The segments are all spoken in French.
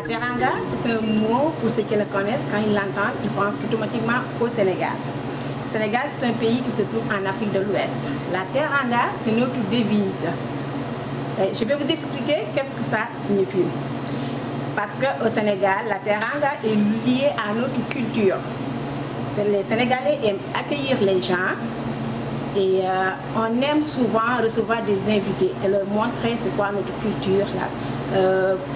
teranga, c'est un mot, pour ceux qui le connaissent, quand ils l'entendent, ils pensent automatiquement au Sénégal. Le Sénégal, c'est un pays qui se trouve en Afrique de l'Ouest. La teranga, c'est notre devise. Je vais vous expliquer qu'est-ce que ça signifie. Parce qu'au Sénégal, la teranga est liée à notre culture. Les Sénégalais aiment accueillir les gens et on aime souvent recevoir des invités et leur montrer c'est quoi notre culture, là,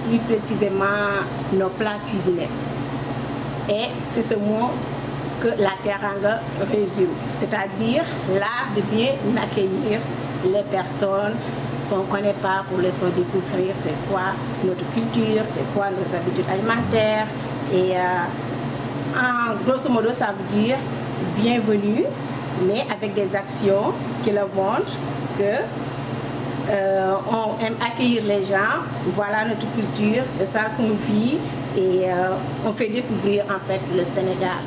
plus précisément nos plats cuisinés. Et c'est ce mot que la teranga résume, c'est-à-dire l'art de bien accueillir les personnes qu'on ne connaît pas pour les faire découvrir c'est quoi notre culture, c'est quoi nos habitudes alimentaires. Et en grosso modo, ça veut dire bienvenue, mais avec des actions qui le montrent que on aime accueillir les gens, voilà notre culture, c'est ça qu'on vit et on fait découvrir en fait le Sénégal.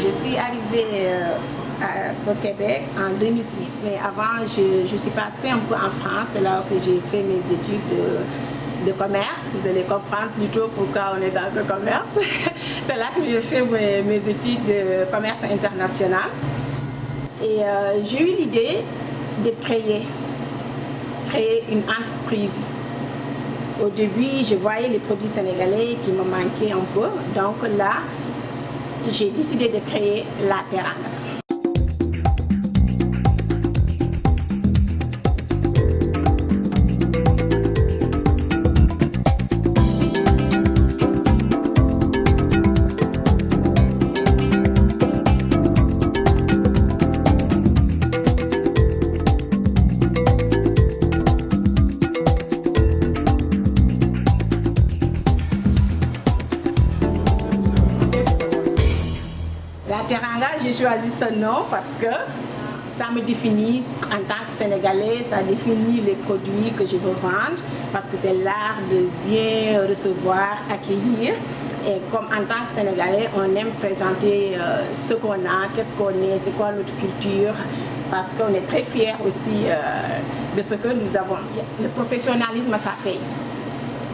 Je suis arrivée au Québec en 2006. Mais avant, je suis passée un peu en France. C'est là que j'ai fait mes études de commerce. Vous allez comprendre plutôt pourquoi on est dans le commerce. C'est là que j'ai fait mes études de commerce international. Et j'ai eu l'idée de créer une entreprise. Au début, je voyais les produits sénégalais qui me manquaient un peu. Donc là, j'ai décidé de créer la teranga. La teranga, j'ai choisi ce nom parce que ça me définit en tant que Sénégalais, ça définit les produits que je veux vendre parce que c'est l'art de bien recevoir, accueillir. Et comme en tant que Sénégalais, on aime présenter ce qu'on a, qu'est-ce qu'on est, c'est quoi notre culture, parce qu'on est très fiers aussi de ce que nous avons. Le professionnalisme, ça paye.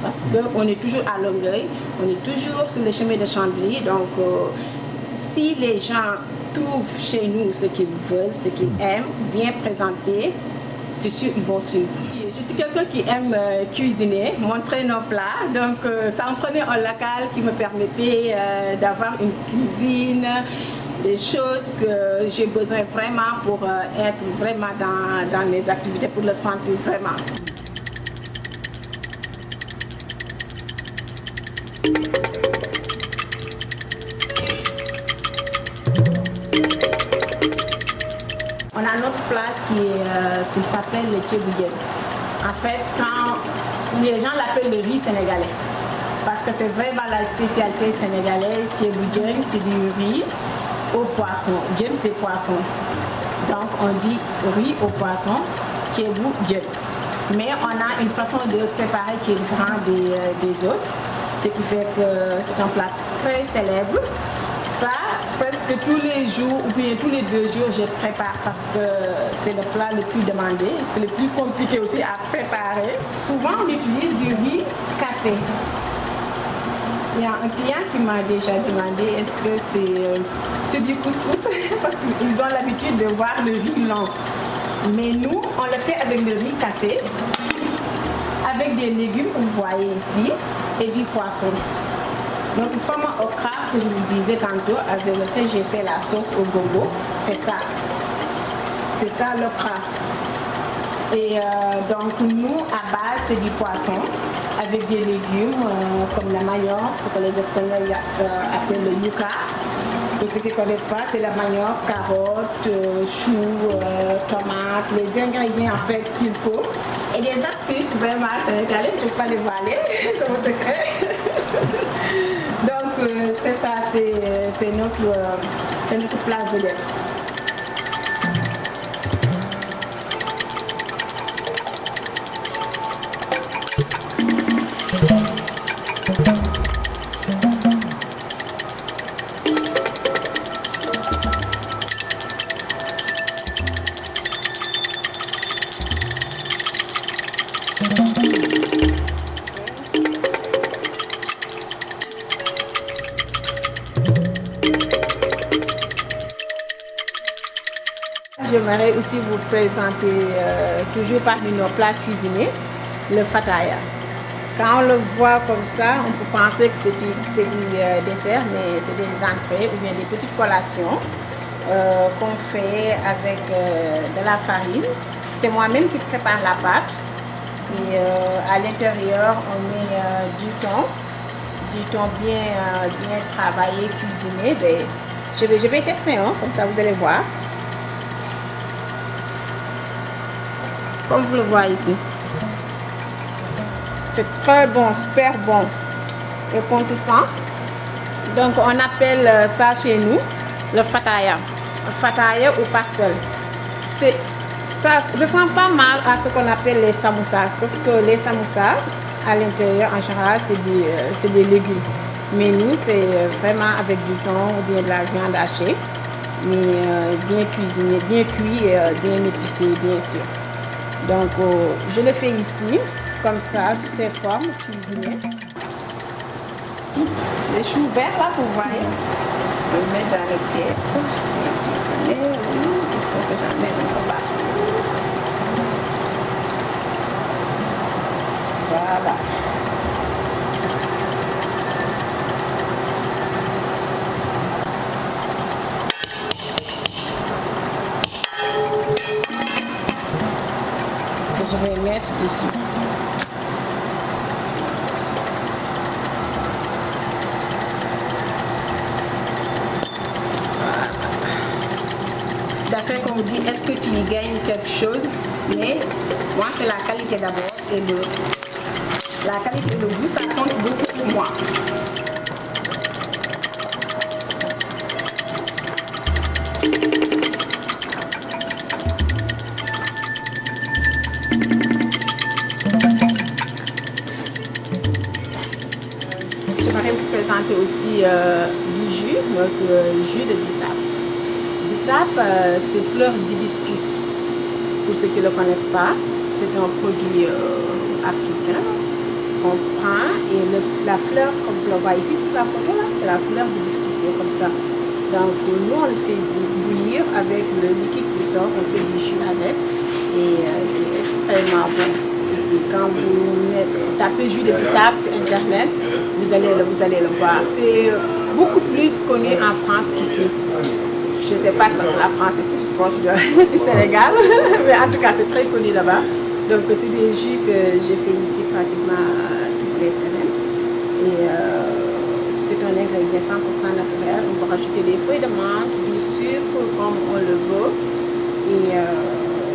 Parce qu'on est toujours à Longueuil, on est toujours sur le chemin de Chambly, donc si les gens trouvent chez nous ce qu'ils veulent, ce qu'ils aiment, bien présenté, c'est sûr qu'ils vont suivre. Je suis quelqu'un qui aime cuisiner, montrer nos plats, donc ça me prenait un local qui me permettait d'avoir une cuisine, des choses que j'ai besoin vraiment pour être vraiment dans mes activités, pour le sentir vraiment. On a notre plat qui s'appelle le thiéboudienne. En fait, quand les gens l'appellent le riz sénégalais, parce que c'est vraiment la spécialité sénégalaise. Thiéboudienne, c'est du riz au poisson. Dien, c'est poisson. Donc on dit riz au poisson, thiéboudienne. Mais on a une façon de préparer qui est différente des autres, ce qui fait que c'est un plat très célèbre. Ça, presque tous les jours ou bien tous les 2 jours, je prépare parce que c'est le plat le plus demandé. C'est le plus compliqué aussi à préparer. Souvent, on utilise du riz cassé. Il y a un client qui m'a déjà demandé est-ce que c'est du couscous parce qu'ils ont l'habitude de voir le riz long. Mais nous, on le fait avec le riz cassé, avec des légumes que vous voyez ici et du poisson. Donc le format okra que je vous disais tantôt, avec lequel j'ai fait la sauce au gogo, c'est ça. C'est ça l'okra. Et donc nous, à base, c'est du poisson avec des légumes comme la manioc, ce que les Espagnols appellent le yuca. Pour ceux qui ne connaissent pas, c'est la manioc, carottes, choux, tomates, les ingrédients en fait qu'il faut. Et des astuces vraiment sénégalaises, je ne vais pas les dévoiler, c'est mon secret. Donc c'est ça, c'est notre plat vedette. J'aimerais aussi vous présenter, toujours parmi nos plats cuisinés, le fataya. Quand on le voit comme ça, on peut penser que c'est du dessert, mais c'est des entrées ou bien des petites collations qu'on fait avec de la farine. C'est moi-même qui prépare la pâte. Et à l'intérieur, on met du thon bien travaillé, cuisiné. Ben, je vais tester, hein, comme ça vous allez voir. Comme vous le voyez ici. C'est très bon, super bon et consistant. Donc on appelle ça chez nous le fataya. Le fataya au pastel. Ça ressemble pas mal à ce qu'on appelle les samoussas. Sauf que les samoussas, à l'intérieur en général, c'est des légumes. Mais nous, c'est vraiment avec du thon ou bien de la viande hachée. Mais bien cuisiné, bien cuit et bien épicé, bien sûr. Donc je le fais ici. Comme ça, sous ces formes cuisinées. Les choux verts là, vous voyez, je le mets dans le pied. Il faut que j'en mette un peu partout. Voilà. Que je vais mettre dessus. D'affaire qu'on vous dit, est-ce que tu y gagnes quelque chose? Mais moi, c'est la qualité d'abord et la qualité et le goût, ça compte beaucoup pour moi. J'aimerais vous présenter aussi du jus, notre jus de bissap. Bissap, c'est fleur d'hibiscus. Pour ceux qui ne le connaissent pas, c'est un produit africain qu'on prend et la fleur, comme vous le voyez ici sur la photo, c'est la fleur d'hibiscus, c'est comme ça. Donc nous on le fait bouillir avec le liquide qui sort, on fait du jus avec et il est extrêmement bon. Aussi, quand vous tapez jus de bissap sur internet, vous allez le voir. C'est beaucoup plus connu en France qu'ici. Je ne sais pas si parce que la France est plus proche du Sénégal, mais en tout cas c'est très connu là-bas. Donc c'est des jus que j'ai fait ici pratiquement toutes les semaines. Et c'est un ingrédient 100% naturel. On peut rajouter des feuilles de menthe, du sucre comme on le veut. Et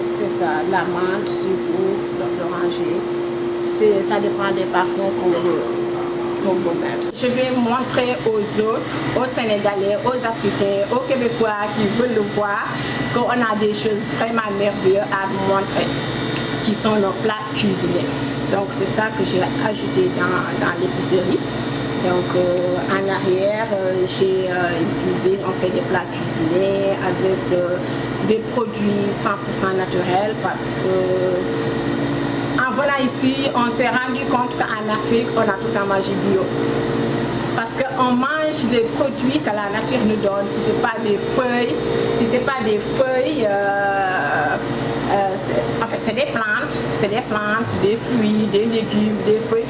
c'est ça, la menthe, sucre, fleur d'oranger. Ça dépend des parfums qu'on veut mettre. Je vais montrer aux autres, aux Sénégalais, aux Africains, aux Québécois qui veulent le voir, qu'on a des choses vraiment merveilleuses à montrer, qui sont nos plats cuisinés. Donc c'est ça que j'ai ajouté dans l'épicerie. Donc en arrière, j'ai une cuisine, on fait des plats cuisinés avec des produits 100% naturels parce que en venant ici, on s'est rendu compte qu'en Afrique, on a tout à manger bio. Parce qu'on mange des produits que la nature nous donne. Si ce n'est pas des feuilles, en fait, c'est des plantes, des fruits, des légumes, des fruits.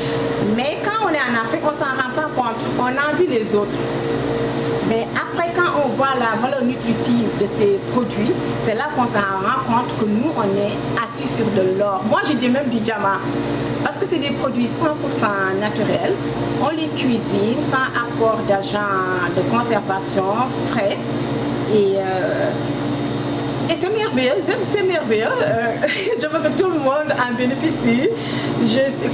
Mais quand on est en Afrique, on ne s'en rend pas compte. On envie les autres. Mais après, quand on voit la valeur nutritive de ces produits, c'est là qu'on s'en rend compte que nous, on est assis sur de l'or. Moi, je dis même du diamant. Parce que c'est des produits 100% naturels. On les cuisine sans apport d'agents de conservation, frais. Et c'est merveilleux, c'est merveilleux. Je veux que tout le monde en bénéficie.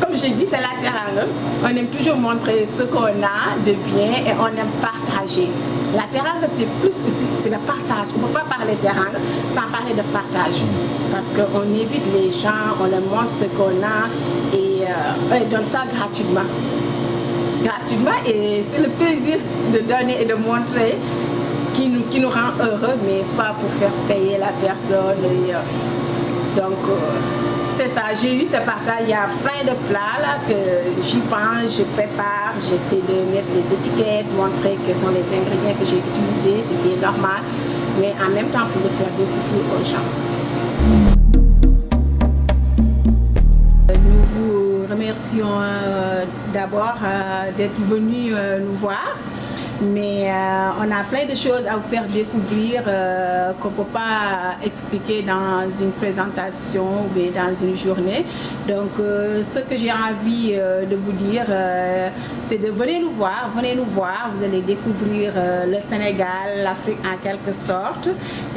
Comme j'ai dit, c'est la teranga. On aime toujours montrer ce qu'on a de bien et on aime partager. La teranga, c'est plus que c'est le partage. On ne peut pas parler de teranga sans parler de partage. Parce qu'on évite les gens, on leur montre ce qu'on a et on donne ça gratuitement. Gratuitement, et c'est le plaisir de donner et de montrer qui nous rend heureux, mais pas pour faire payer la personne. Et, donc, c'est ça, j'ai eu ce partage. Il y a plein de plats là, que j'y pense, je prépare, j'essaie de mettre les étiquettes, montrer quels sont les ingrédients que j'ai utilisés, ce qui est normal. mais en même temps pour le faire découvrir aux gens. Nous vous remercions d'abord d'être venus nous voir. Mais on a plein de choses à vous faire découvrir qu'on ne peut pas expliquer dans une présentation ou dans une journée. Donc ce que j'ai envie de vous dire, c'est de venir nous voir, vous allez découvrir le Sénégal, l'Afrique en quelque sorte,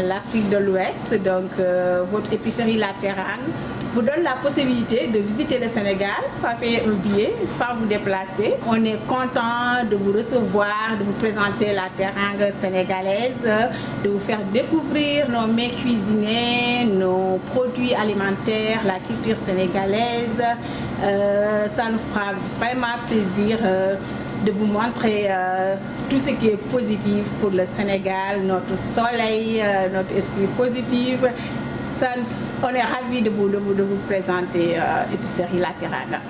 l'Afrique de l'Ouest, donc votre épicerie La Teranga vous donne la possibilité de visiter le Sénégal sans payer un billet, sans vous déplacer. On est content de vous recevoir, de vous présenter la Teranga sénégalaise, de vous faire découvrir nos mets cuisinés, nos produits alimentaires, la culture sénégalaise. Ça nous fera vraiment plaisir de vous montrer tout ce qui est positif pour le Sénégal, notre soleil, notre esprit positif. On est ravis de vous présenter Épicerie La Teranga.